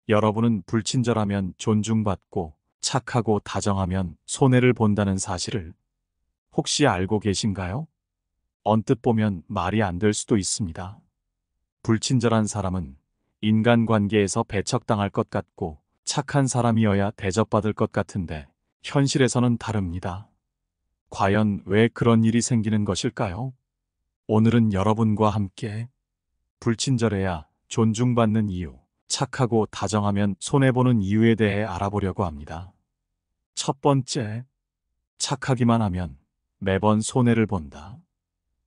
여러분은 불친절하면 존중받고 착하고 다정하면 손해를 본다는 사실을 혹시 알고 계신가요? 언뜻 보면 말이 안 될 수도 있습니다. 불친절한 사람은 인간관계에서 배척당할 것 같고 착한 사람이어야 대접받을 것 같은데 현실에서는 다릅니다. 과연 왜 그런 일이 생기는 것일까요? 오늘은 여러분과 함께 불친절해야 존중받는 이유, 착하고 다정하면 손해보는 이유에 대해 알아보려고 합니다. 첫 번째, 착하기만 하면 매번 손해를 본다.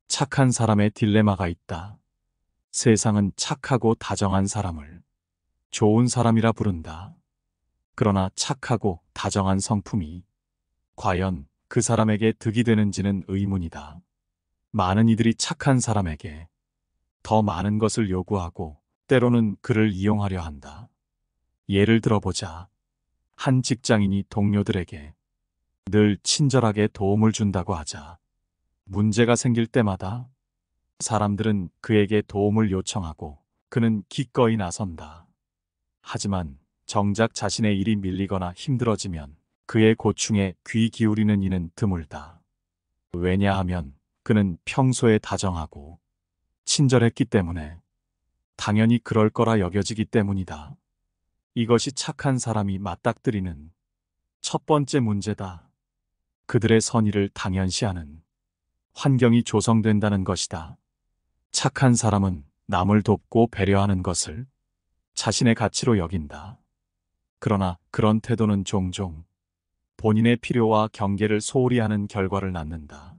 착한 사람의 딜레마가 있다. 세상은 착하고 다정한 사람을 좋은 사람이라 부른다. 그러나 착하고 다정한 성품이 과연 그 사람에게 득이 되는지는 의문이다. 많은 이들이 착한 사람에게 더 많은 것을 요구하고 때로는 그를 이용하려 한다. 예를 들어보자. 한 직장인이 동료들에게 늘 친절하게 도움을 준다고 하자. 문제가 생길 때마다 사람들은 그에게 도움을 요청하고 그는 기꺼이 나선다. 하지만 정작 자신의 일이 밀리거나 힘들어지면 그의 고충에 귀 기울이는 이는 드물다. 왜냐하면 그는 평소에 다정하고 친절했기 때문에 당연히 그럴 거라 여겨지기 때문이다. 이것이 착한 사람이 맞닥뜨리는 첫 번째 문제다. 그들의 선의를 당연시하는 환경이 조성된다는 것이다. 착한 사람은 남을 돕고 배려하는 것을 자신의 가치로 여긴다. 그러나 그런 태도는 종종 본인의 필요와 경계를 소홀히 하는 결과를 낳는다.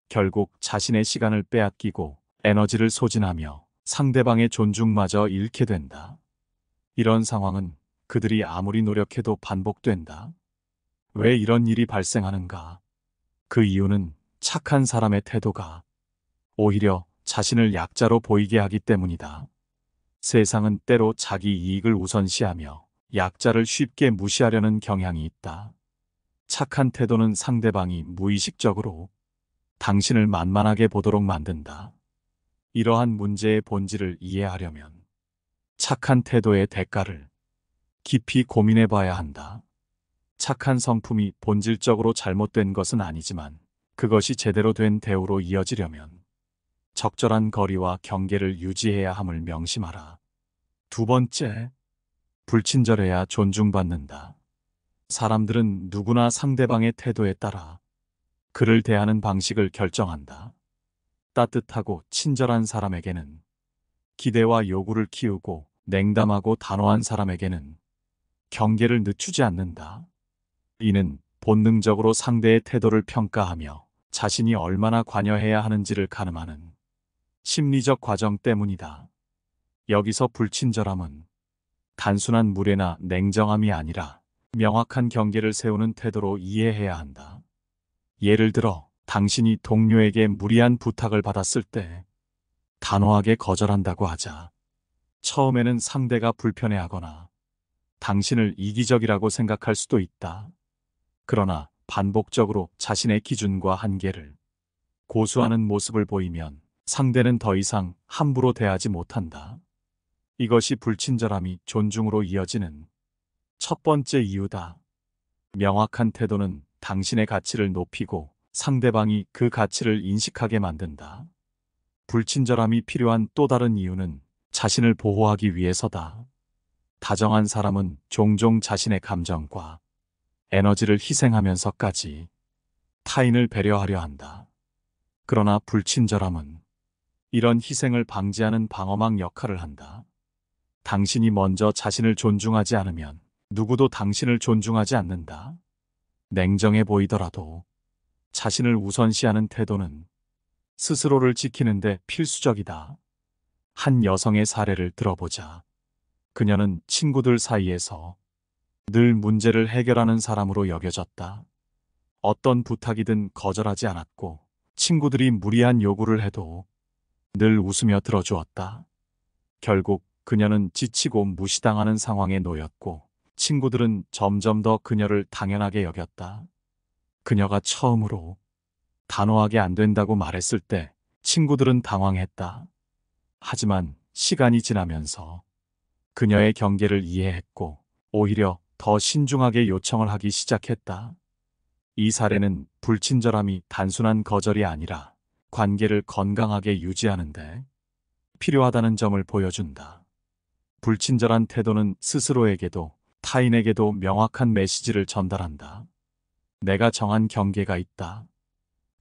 결국 자신의 시간을 빼앗기고 에너지를 소진하며 상대방의 존중마저 잃게 된다. 이런 상황은 그들이 아무리 노력해도 반복된다. 왜 이런 일이 발생하는가? 그 이유는 착한 사람의 태도가 오히려 자신을 약자로 보이게 하기 때문이다. 세상은 때로 자기 이익을 우선시하며 약자를 쉽게 무시하려는 경향이 있다. 착한 태도는 상대방이 무의식적으로 당신을 만만하게 보도록 만든다. 이러한 문제의 본질을 이해하려면 착한 태도의 대가를 깊이 고민해 봐야 한다. 착한 성품이 본질적으로 잘못된 것은 아니지만 그것이 제대로 된 대우로 이어지려면 적절한 거리와 경계를 유지해야 함을 명심하라. 두 번째, 불친절해야 존중받는다. 사람들은 누구나 상대방의 태도에 따라 그를 대하는 방식을 결정한다. 따뜻하고 친절한 사람에게는 기대와 요구를 키우고 냉담하고 단호한 사람에게는 경계를 늦추지 않는다. 이는 본능적으로 상대의 태도를 평가하며 자신이 얼마나 관여해야 하는지를 가늠하는 심리적 과정 때문이다. 여기서 불친절함은 단순한 무례나 냉정함이 아니라 명확한 경계를 세우는 태도로 이해해야 한다. 예를 들어 당신이 동료에게 무리한 부탁을 받았을 때 단호하게 거절한다고 하자. 처음에는 상대가 불편해하거나 당신을 이기적이라고 생각할 수도 있다. 그러나 반복적으로 자신의 기준과 한계를 고수하는 모습을 보이면 상대는 더 이상 함부로 대하지 못한다. 이것이 불친절함이 존중으로 이어지는 첫 번째 이유다. 명확한 태도는 당신의 가치를 높이고 상대방이 그 가치를 인식하게 만든다. 불친절함이 필요한 또 다른 이유는 자신을 보호하기 위해서다. 다정한 사람은 종종 자신의 감정과 에너지를 희생하면서까지 타인을 배려하려 한다. 그러나 불친절함은 이런 희생을 방지하는 방어막 역할을 한다. 당신이 먼저 자신을 존중하지 않으면 누구도 당신을 존중하지 않는다. 냉정해 보이더라도 자신을 우선시하는 태도는 스스로를 지키는데 필수적이다. 한 여성의 사례를 들어보자. 그녀는 친구들 사이에서 늘 문제를 해결하는 사람으로 여겨졌다. 어떤 부탁이든 거절하지 않았고 친구들이 무리한 요구를 해도 늘 웃으며 들어주었다. 결국 그녀는 지치고 무시당하는 상황에 놓였고 친구들은 점점 더 그녀를 당연하게 여겼다. 그녀가 처음으로 단호하게 안 된다고 말했을 때 친구들은 당황했다. 하지만 시간이 지나면서 그녀의 경계를 이해했고 오히려 더 신중하게 요청을 하기 시작했다. 이 사례는 불친절함이 단순한 거절이 아니라 관계를 건강하게 유지하는데 필요하다는 점을 보여준다. 불친절한 태도는 스스로에게도 타인에게도 명확한 메시지를 전달한다. 내가 정한 경계가 있다.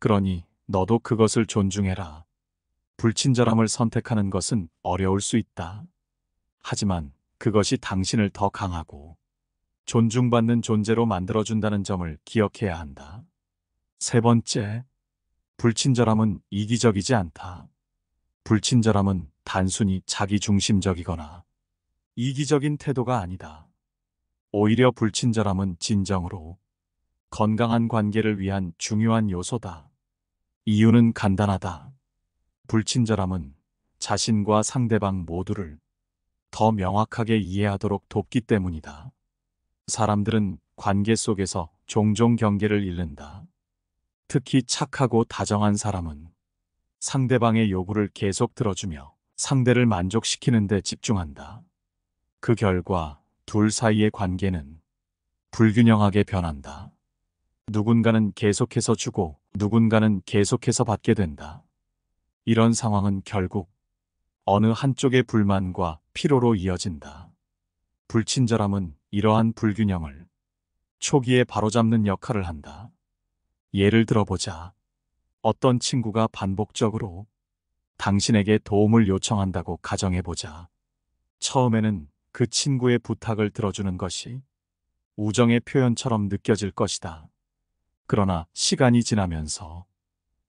그러니 너도 그것을 존중해라. 불친절함을 선택하는 것은 어려울 수 있다. 하지만 그것이 당신을 더 강하고 존중받는 존재로 만들어준다는 점을 기억해야 한다. 세 번째, 불친절함은 이기적이지 않다. 불친절함은 단순히 자기중심적이거나 이기적인 태도가 아니다. 오히려 불친절함은 진정으로 건강한 관계를 위한 중요한 요소다. 이유는 간단하다. 불친절함은 자신과 상대방 모두를 더 명확하게 이해하도록 돕기 때문이다. 사람들은 관계 속에서 종종 경계를 잃는다. 특히 착하고 다정한 사람은 상대방의 요구를 계속 들어주며 상대를 만족시키는 데 집중한다. 그 결과 둘 사이의 관계는 불균형하게 변한다. 누군가는 계속해서 주고 누군가는 계속해서 받게 된다. 이런 상황은 결국 어느 한쪽의 불만과 피로로 이어진다. 불친절함은 이러한 불균형을 초기에 바로잡는 역할을 한다. 예를 들어보자. 어떤 친구가 반복적으로 당신에게 도움을 요청한다고 가정해보자. 처음에는 그 친구의 부탁을 들어주는 것이 우정의 표현처럼 느껴질 것이다. 그러나 시간이 지나면서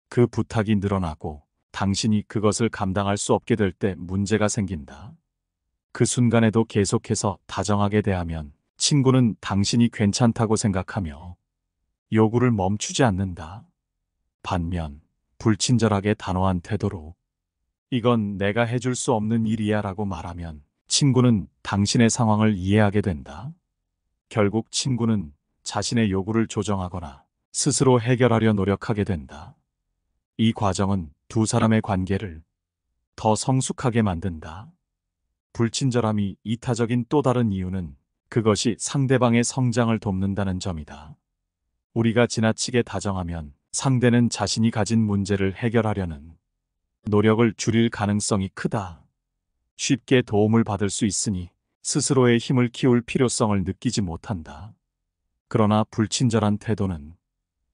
그 부탁이 늘어나고 당신이 그것을 감당할 수 없게 될 때 문제가 생긴다. 그 순간에도 계속해서 다정하게 대하면 친구는 당신이 괜찮다고 생각하며 요구를 멈추지 않는다. 반면 불친절하게 단호한 태도로 이건 내가 해줄 수 없는 일이야 라고 말하면 친구는 당신의 상황을 이해하게 된다. 결국 친구는 자신의 요구를 조정하거나 스스로 해결하려 노력하게 된다. 이 과정은 두 사람의 관계를 더 성숙하게 만든다. 불친절함이 이타적인 또 다른 이유는 그것이 상대방의 성장을 돕는다는 점이다. 우리가 지나치게 다정하면 상대는 자신이 가진 문제를 해결하려는 노력을 줄일 가능성이 크다. 쉽게 도움을 받을 수 있으니 스스로의 힘을 키울 필요성을 느끼지 못한다. 그러나 불친절한 태도는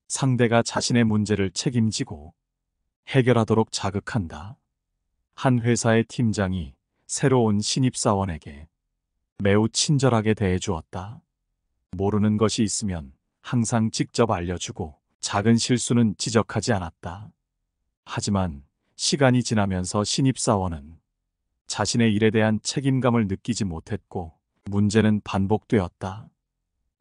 상대가 자신의 문제를 책임지고 해결하도록 자극한다. 한 회사의 팀장이 새로운 신입사원에게 매우 친절하게 대해주었다. 모르는 것이 있으면 항상 직접 알려주고 작은 실수는 지적하지 않았다. 하지만 시간이 지나면서 신입사원은 자신의 일에 대한 책임감을 느끼지 못했고 문제는 반복되었다.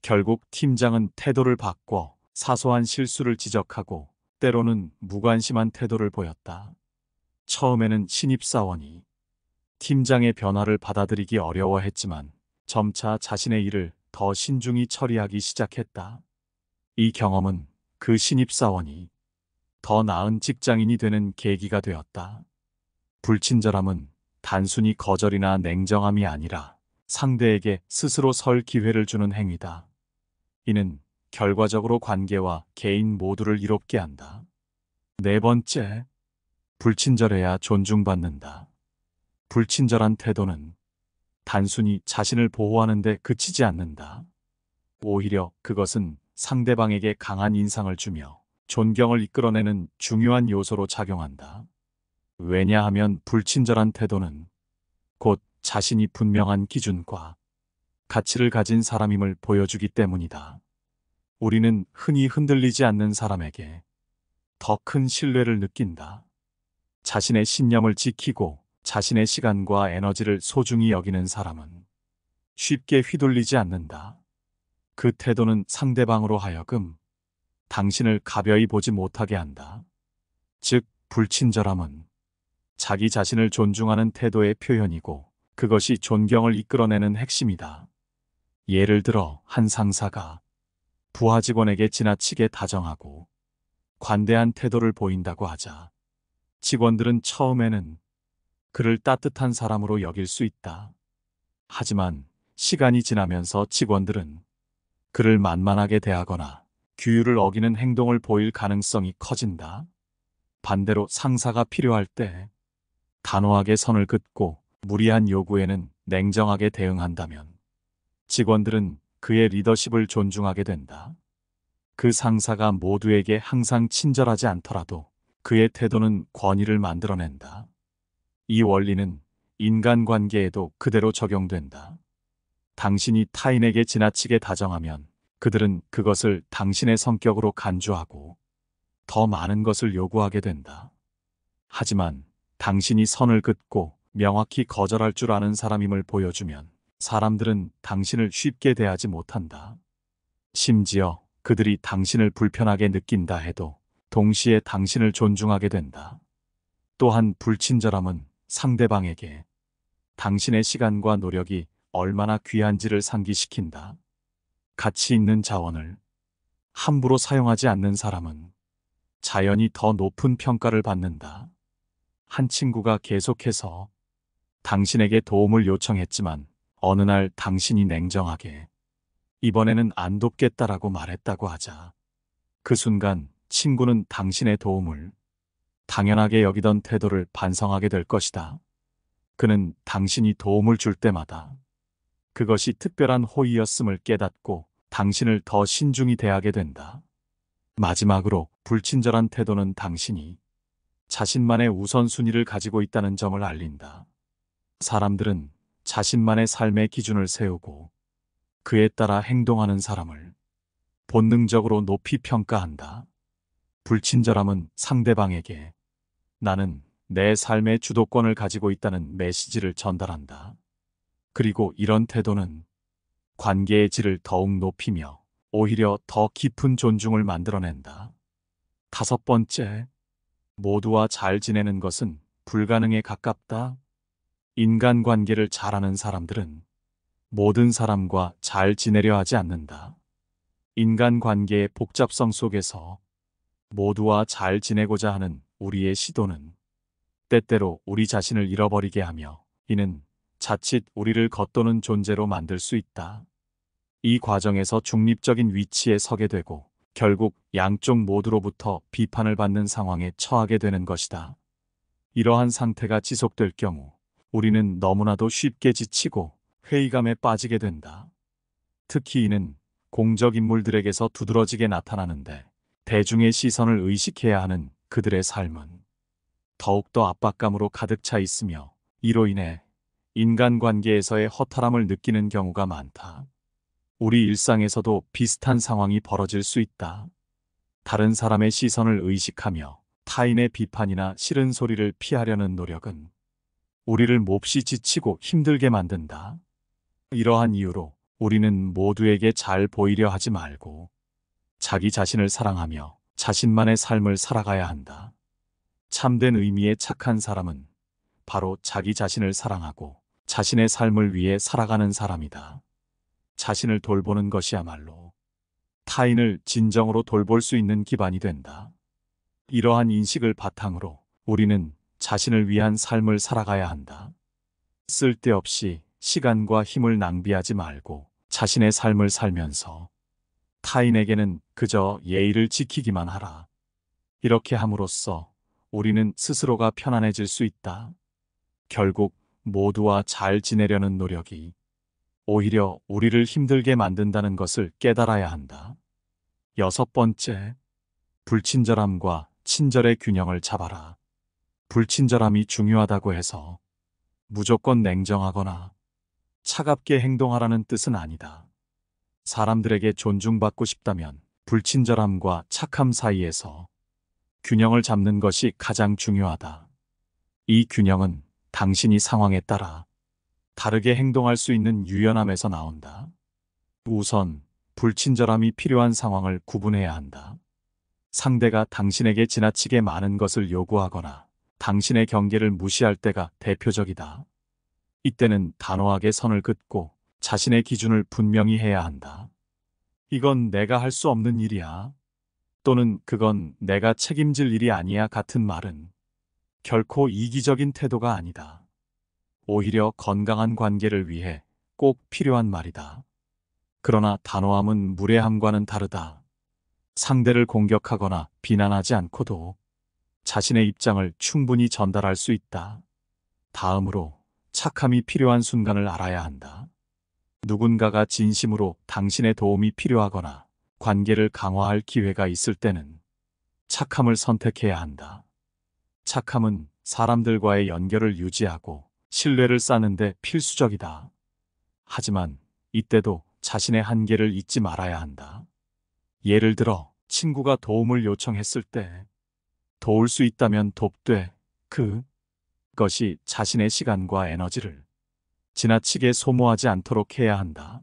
결국 팀장은 태도를 바꿔 사소한 실수를 지적하고 때로는 무관심한 태도를 보였다. 처음에는 신입사원이 팀장의 변화를 받아들이기 어려워했지만 점차 자신의 일을 더 신중히 처리하기 시작했다. 이 경험은 그 신입사원이 더 나은 직장인이 되는 계기가 되었다. 불친절함은 단순히 거절이나 냉정함이 아니라 상대에게 스스로 설 기회를 주는 행위다. 이는 결과적으로 관계와 개인 모두를 이롭게 한다. 네 번째, 불친절해야 존중받는다. 불친절한 태도는 단순히 자신을 보호하는 데 그치지 않는다. 오히려 그것은 상대방에게 강한 인상을 주며 존경을 이끌어내는 중요한 요소로 작용한다. 왜냐하면 불친절한 태도는 곧 자신이 분명한 기준과 가치를 가진 사람임을 보여주기 때문이다. 우리는 흔히 흔들리지 않는 사람에게 더 큰 신뢰를 느낀다. 자신의 신념을 지키고 자신의 시간과 에너지를 소중히 여기는 사람은 쉽게 휘둘리지 않는다. 그 태도는 상대방으로 하여금 당신을 가벼이 보지 못하게 한다. 즉, 불친절함은 자기 자신을 존중하는 태도의 표현이고 그것이 존경을 이끌어내는 핵심이다. 예를 들어 한 상사가 부하 직원에게 지나치게 다정하고 관대한 태도를 보인다고 하자 직원들은 처음에는 그를 따뜻한 사람으로 여길 수 있다. 하지만 시간이 지나면서 직원들은 그를 만만하게 대하거나 규율을 어기는 행동을 보일 가능성이 커진다. 반대로 상사가 필요할 때 단호하게 선을 긋고 무리한 요구에는 냉정하게 대응한다면 직원들은 그의 리더십을 존중하게 된다. 그 상사가 모두에게 항상 친절하지 않더라도 그의 태도는 권위를 만들어낸다. 이 원리는 인간관계에도 그대로 적용된다. 당신이 타인에게 지나치게 다정하면 그들은 그것을 당신의 성격으로 간주하고 더 많은 것을 요구하게 된다. 하지만 당신이 선을 긋고 명확히 거절할 줄 아는 사람임을 보여주면 사람들은 당신을 쉽게 대하지 못한다. 심지어 그들이 당신을 불편하게 느낀다 해도 동시에 당신을 존중하게 된다. 또한 불친절함은 상대방에게 당신의 시간과 노력이 얼마나 귀한지를 상기시킨다. 가치 있는 자원을 함부로 사용하지 않는 사람은 자연히 더 높은 평가를 받는다. 한 친구가 계속해서 당신에게 도움을 요청했지만 어느 날 당신이 냉정하게 이번에는 안 돕겠다라고 말했다고 하자. 그 순간 친구는 당신의 도움을 당연하게 여기던 태도를 반성하게 될 것이다. 그는 당신이 도움을 줄 때마다 그것이 특별한 호의였음을 깨닫고 당신을 더 신중히 대하게 된다. 마지막으로 불친절한 태도는 당신이 자신만의 우선순위를 가지고 있다는 점을 알린다. 사람들은 자신만의 삶의 기준을 세우고 그에 따라 행동하는 사람을 본능적으로 높이 평가한다. 불친절함은 상대방에게 나는 내 삶의 주도권을 가지고 있다는 메시지를 전달한다. 그리고 이런 태도는 관계의 질을 더욱 높이며 오히려 더 깊은 존중을 만들어낸다. 5번째, 모두와 잘 지내는 것은 불가능에 가깝다. 인간관계를 잘하는 사람들은 모든 사람과 잘 지내려 하지 않는다. 인간관계의 복잡성 속에서 모두와 잘 지내고자 하는 우리의 시도는 때때로 우리 자신을 잃어버리게 하며 이는 자칫 우리를 겉도는 존재로 만들 수 있다. 이 과정에서 중립적인 위치에 서게 되고 결국 양쪽 모두로부터 비판을 받는 상황에 처하게 되는 것이다. 이러한 상태가 지속될 경우 우리는 너무나도 쉽게 지치고 회의감에 빠지게 된다. 특히 이는 공적 인물들에게서 두드러지게 나타나는데 대중의 시선을 의식해야 하는 그들의 삶은 더욱더 압박감으로 가득 차 있으며 이로 인해 인간관계에서의 허탈함을 느끼는 경우가 많다. 우리 일상에서도 비슷한 상황이 벌어질 수 있다. 다른 사람의 시선을 의식하며 타인의 비판이나 싫은 소리를 피하려는 노력은 우리를 몹시 지치고 힘들게 만든다. 이러한 이유로 우리는 모두에게 잘 보이려 하지 말고 자기 자신을 사랑하며 자신만의 삶을 살아가야 한다. 참된 의미의 착한 사람은 바로 자기 자신을 사랑하고 자신의 삶을 위해 살아가는 사람이다. 자신을 돌보는 것이야말로 타인을 진정으로 돌볼 수 있는 기반이 된다. 이러한 인식을 바탕으로 우리는 자신을 위한 삶을 살아가야 한다. 쓸데없이 시간과 힘을 낭비하지 말고 자신의 삶을 살면서 타인에게는 그저 예의를 지키기만 하라. 이렇게 함으로써 우리는 스스로가 편안해질 수 있다. 결국 모두와 잘 지내려는 노력이 오히려 우리를 힘들게 만든다는 것을 깨달아야 한다. 6번째, 불친절함과 친절의 균형을 잡아라. 불친절함이 중요하다고 해서 무조건 냉정하거나 차갑게 행동하라는 뜻은 아니다. 사람들에게 존중받고 싶다면 불친절함과 착함 사이에서 균형을 잡는 것이 가장 중요하다. 이 균형은 당신이 상황에 따라 다르게 행동할 수 있는 유연함에서 나온다. 우선 불친절함이 필요한 상황을 구분해야 한다. 상대가 당신에게 지나치게 많은 것을 요구하거나 당신의 경계를 무시할 때가 대표적이다. 이때는 단호하게 선을 긋고 자신의 기준을 분명히 해야 한다. 이건 내가 할 수 없는 일이야. 또는 그건 내가 책임질 일이 아니야 같은 말은 결코 이기적인 태도가 아니다. 오히려 건강한 관계를 위해 꼭 필요한 말이다. 그러나 단호함은 무례함과는 다르다. 상대를 공격하거나 비난하지 않고도 자신의 입장을 충분히 전달할 수 있다. 다음으로 착함이 필요한 순간을 알아야 한다. 누군가가 진심으로 당신의 도움이 필요하거나 관계를 강화할 기회가 있을 때는 착함을 선택해야 한다. 착함은 사람들과의 연결을 유지하고 신뢰를 쌓는데 필수적이다. 하지만 이때도 자신의 한계를 잊지 말아야 한다. 예를 들어 친구가 도움을 요청했을 때 도울 수 있다면 돕되 그것이 자신의 시간과 에너지를 지나치게 소모하지 않도록 해야 한다.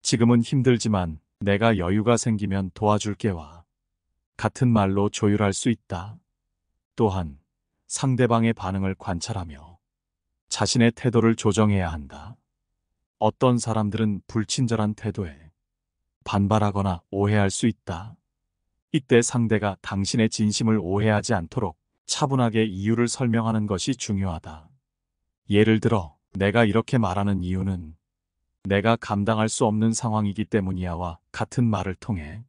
지금은 힘들지만 내가 여유가 생기면 도와줄게와 같은 말로 조율할 수 있다. 또한 상대방의 반응을 관찰하며 자신의 태도를 조정해야 한다. 어떤 사람들은 불친절한 태도에 반발하거나 오해할 수 있다. 이때 상대가 당신의 진심을 오해하지 않도록 차분하게 이유를 설명하는 것이 중요하다. 예를 들어, 내가 이렇게 말하는 이유는 내가 감당할 수 없는 상황이기 때문이야와 같은 말을 통해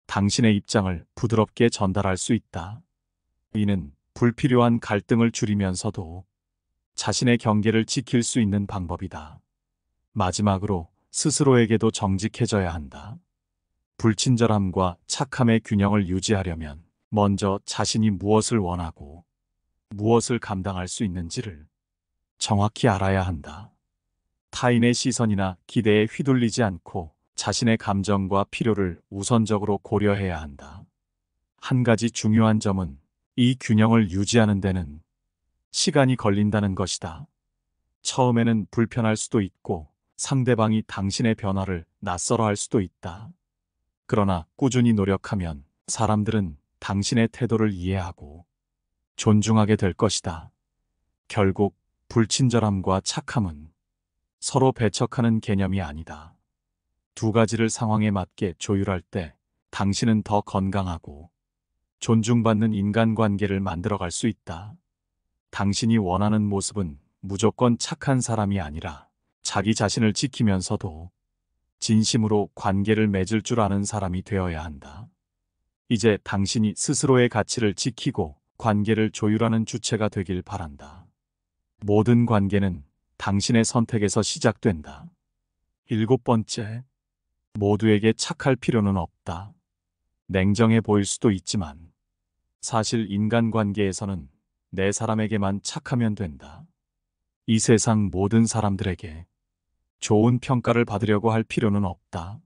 당신의 입장을 부드럽게 전달할 수 있다. 이는 불필요한 갈등을 줄이면서도 자신의 경계를 지킬 수 있는 방법이다. 마지막으로 스스로에게도 정직해져야 한다. 불친절함과 착함의 균형을 유지하려면 먼저 자신이 무엇을 원하고 무엇을 감당할 수 있는지를 정확히 알아야 한다. 타인의 시선이나 기대에 휘둘리지 않고 자신의 감정과 필요를 우선적으로 고려해야 한다. 한 가지 중요한 점은 이 균형을 유지하는 데는 시간이 걸린다는 것이다. 처음에는 불편할 수도 있고 상대방이 당신의 변화를 낯설어할 수도 있다. 그러나 꾸준히 노력하면 사람들은 당신의 태도를 이해하고 존중하게 될 것이다. 결국 불친절함과 착함은 서로 배척하는 개념이 아니다. 두 가지를 상황에 맞게 조율할 때 당신은 더 건강하고 존중받는 인간관계를 만들어갈 수 있다. 당신이 원하는 모습은 무조건 착한 사람이 아니라 자기 자신을 지키면서도 진심으로 관계를 맺을 줄 아는 사람이 되어야 한다. 이제 당신이 스스로의 가치를 지키고 관계를 조율하는 주체가 되길 바란다. 모든 관계는 당신의 선택에서 시작된다. 7번째, 모두에게 착할 필요는 없다. 냉정해 보일 수도 있지만 사실 인간관계에서는 내 사람에게만 착하면 된다. 이 세상 모든 사람들에게 좋은 평가를 받으려고 할 필요는 없다.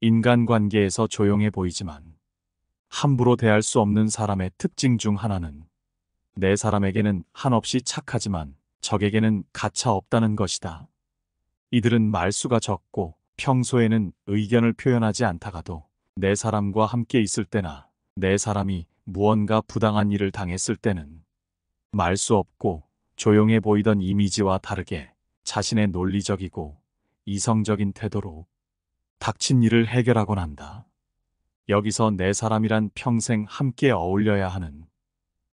인간관계에서 조용해 보이지만 함부로 대할 수 없는 사람의 특징 중 하나는 내 사람에게는 한없이 착하지만 적에게는 가차 없다는 것이다. 이들은 말수가 적고 평소에는 의견을 표현하지 않다가도 내 사람과 함께 있을 때나 내 사람이 무언가 부당한 일을 당했을 때는 말 수 없고 조용해 보이던 이미지와 다르게 자신의 논리적이고 이성적인 태도로 닥친 일을 해결하곤 한다. 여기서 내 사람이란 평생 함께 어울려야 하는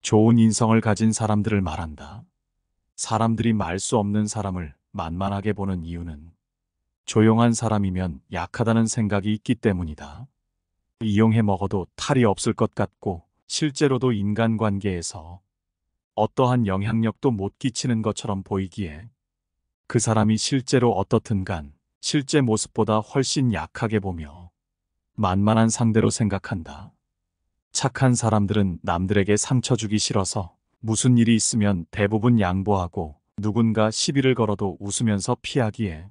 좋은 인성을 가진 사람들을 말한다. 사람들이 말 수 없는 사람을 만만하게 보는 이유는 조용한 사람이면 약하다는 생각이 있기 때문이다. 이용해 먹어도 탈이 없을 것 같고 실제로도 인간관계에서 어떠한 영향력도 못 끼치는 것처럼 보이기에 그 사람이 실제로 어떻든 간 실제 모습보다 훨씬 약하게 보며 만만한 상대로 생각한다. 착한 사람들은 남들에게 상처 주기 싫어서 무슨 일이 있으면 대부분 양보하고 누군가 시비를 걸어도 웃으면서 피하기에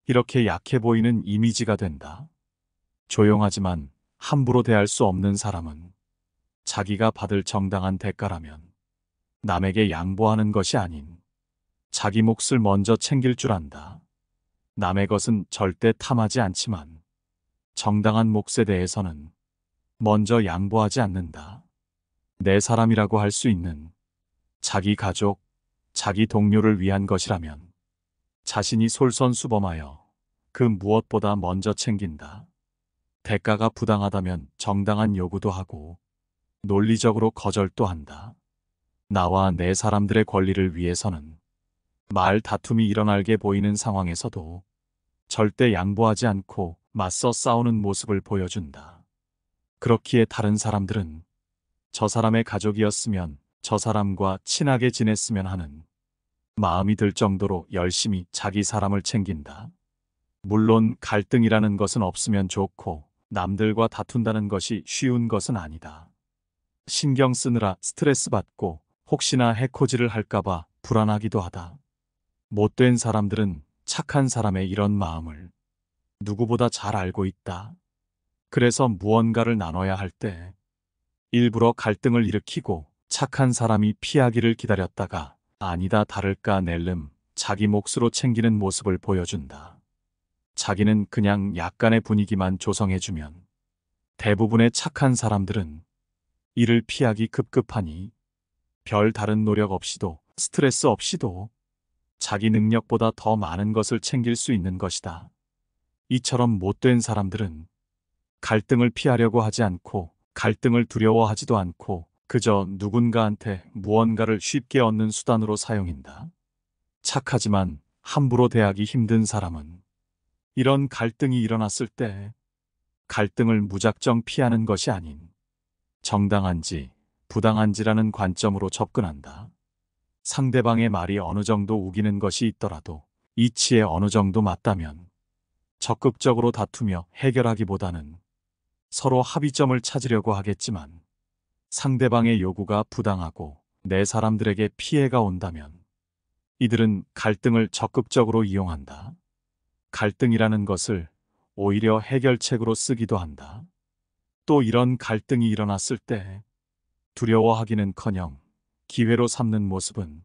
이렇게 약해 보이는 이미지가 된다. 조용하지만 함부로 대할 수 없는 사람은 자기가 받을 정당한 대가라면 남에게 양보하는 것이 아닌 자기 몫을 먼저 챙길 줄 안다. 남의 것은 절대 탐하지 않지만 정당한 몫에 대해서는 먼저 양보하지 않는다. 내 사람이라고 할 수 있는 자기 가족, 자기 동료를 위한 것이라면 자신이 솔선수범하여 그 무엇보다 먼저 챙긴다. 대가가 부당하다면 정당한 요구도 하고 논리적으로 거절도 한다. 나와 내 사람들의 권리를 위해서는 말 다툼이 일어나게 보이는 상황에서도 절대 양보하지 않고 맞서 싸우는 모습을 보여준다. 그렇기에 다른 사람들은 저 사람의 가족이었으면 저 사람과 친하게 지냈으면 하는 마음이 들 정도로 열심히 자기 사람을 챙긴다. 물론 갈등이라는 것은 없으면 좋고 남들과 다툰다는 것이 쉬운 것은 아니다. 신경 쓰느라 스트레스 받고 혹시나 해코지를 할까봐 불안하기도 하다. 못된 사람들은 착한 사람의 이런 마음을 누구보다 잘 알고 있다. 그래서 무언가를 나눠야 할 때 일부러 갈등을 일으키고 착한 사람이 피하기를 기다렸다가 아니다 다를까 낼름 자기 몫으로 챙기는 모습을 보여준다. 자기는 그냥 약간의 분위기만 조성해주면 대부분의 착한 사람들은 이를 피하기 급급하니 별 다른 노력 없이도 스트레스 없이도 자기 능력보다 더 많은 것을 챙길 수 있는 것이다. 이처럼 못된 사람들은 갈등을 피하려고 하지 않고 갈등을 두려워하지도 않고 그저 누군가한테 무언가를 쉽게 얻는 수단으로 사용한다. 착하지만 함부로 대하기 힘든 사람은 이런 갈등이 일어났을 때 갈등을 무작정 피하는 것이 아닌 정당한지 부당한지라는 관점으로 접근한다. 상대방의 말이 어느 정도 우기는 것이 있더라도 이치에 어느 정도 맞다면 적극적으로 다투며 해결하기보다는 서로 합의점을 찾으려고 하겠지만 상대방의 요구가 부당하고 내 사람들에게 피해가 온다면 이들은 갈등을 적극적으로 이용한다. 갈등이라는 것을 오히려 해결책으로 쓰기도 한다. 또 이런 갈등이 일어났을 때 두려워하기는커녕 기회로 삼는 모습은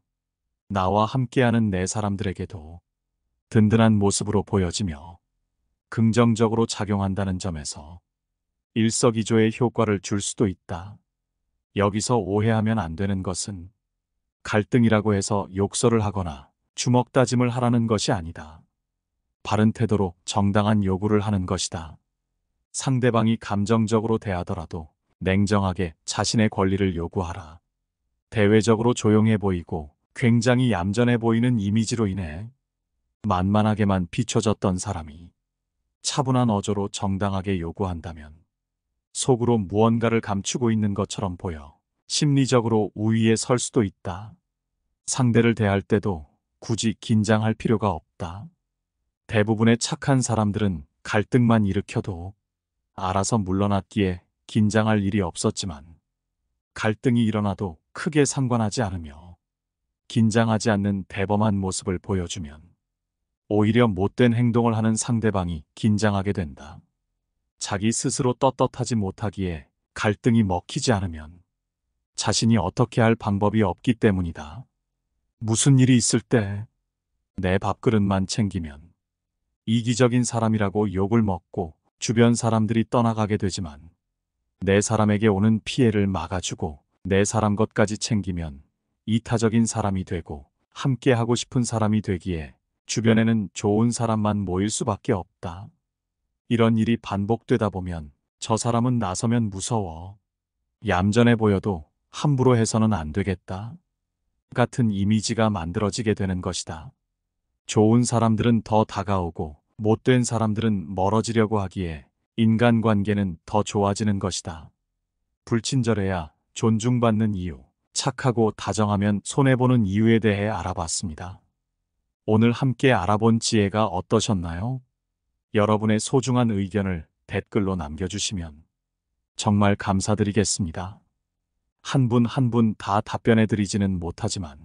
나와 함께하는 내 사람들에게도 든든한 모습으로 보여지며 긍정적으로 작용한다는 점에서 일석이조의 효과를 줄 수도 있다. 여기서 오해하면 안 되는 것은 갈등이라고 해서 욕설을 하거나 주먹 다짐을 하라는 것이 아니다. 바른 태도로 정당한 요구를 하는 것이다. 상대방이 감정적으로 대하더라도 냉정하게 자신의 권리를 요구하라. 대외적으로 조용해 보이고 굉장히 얌전해 보이는 이미지로 인해 만만하게만 비춰졌던 사람이 차분한 어조로 정당하게 요구한다면 속으로 무언가를 감추고 있는 것처럼 보여 심리적으로 우위에 설 수도 있다. 상대를 대할 때도 굳이 긴장할 필요가 없다. 대부분의 착한 사람들은 갈등만 일으켜도 알아서 물러났기에 긴장할 일이 없었지만 갈등이 일어나도 크게 상관하지 않으며 긴장하지 않는 대범한 모습을 보여주면 오히려 못된 행동을 하는 상대방이 긴장하게 된다. 자기 스스로 떳떳하지 못하기에 갈등이 먹히지 않으면 자신이 어떻게 할 방법이 없기 때문이다. 무슨 일이 있을 때 내 밥그릇만 챙기면 이기적인 사람이라고 욕을 먹고 주변 사람들이 떠나가게 되지만 내 사람에게 오는 피해를 막아주고 내 사람 것까지 챙기면 이타적인 사람이 되고 함께 하고 싶은 사람이 되기에 주변에는 좋은 사람만 모일 수밖에 없다. 이런 일이 반복되다 보면 저 사람은 나서면 무서워. 얌전해 보여도 함부로 해서는 안 되겠다. 같은 이미지가 만들어지게 되는 것이다. 좋은 사람들은 더 다가오고 못된 사람들은 멀어지려고 하기에 인간관계는 더 좋아지는 것이다. 불친절해야 존중받는 이유, 착하고 다정하면 손해보는 이유에 대해 알아봤습니다. 오늘 함께 알아본 지혜가 어떠셨나요? 여러분의 소중한 의견을 댓글로 남겨주시면 정말 감사드리겠습니다. 한 분 한 분 다 답변해드리지는 못하지만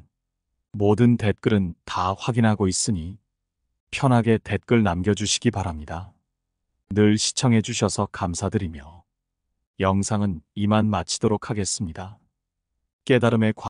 모든 댓글은 다 확인하고 있으니 편하게 댓글 남겨주시기 바랍니다. 늘 시청해주셔서 감사드리며 영상은 이만 마치도록 하겠습니다. 깨달음의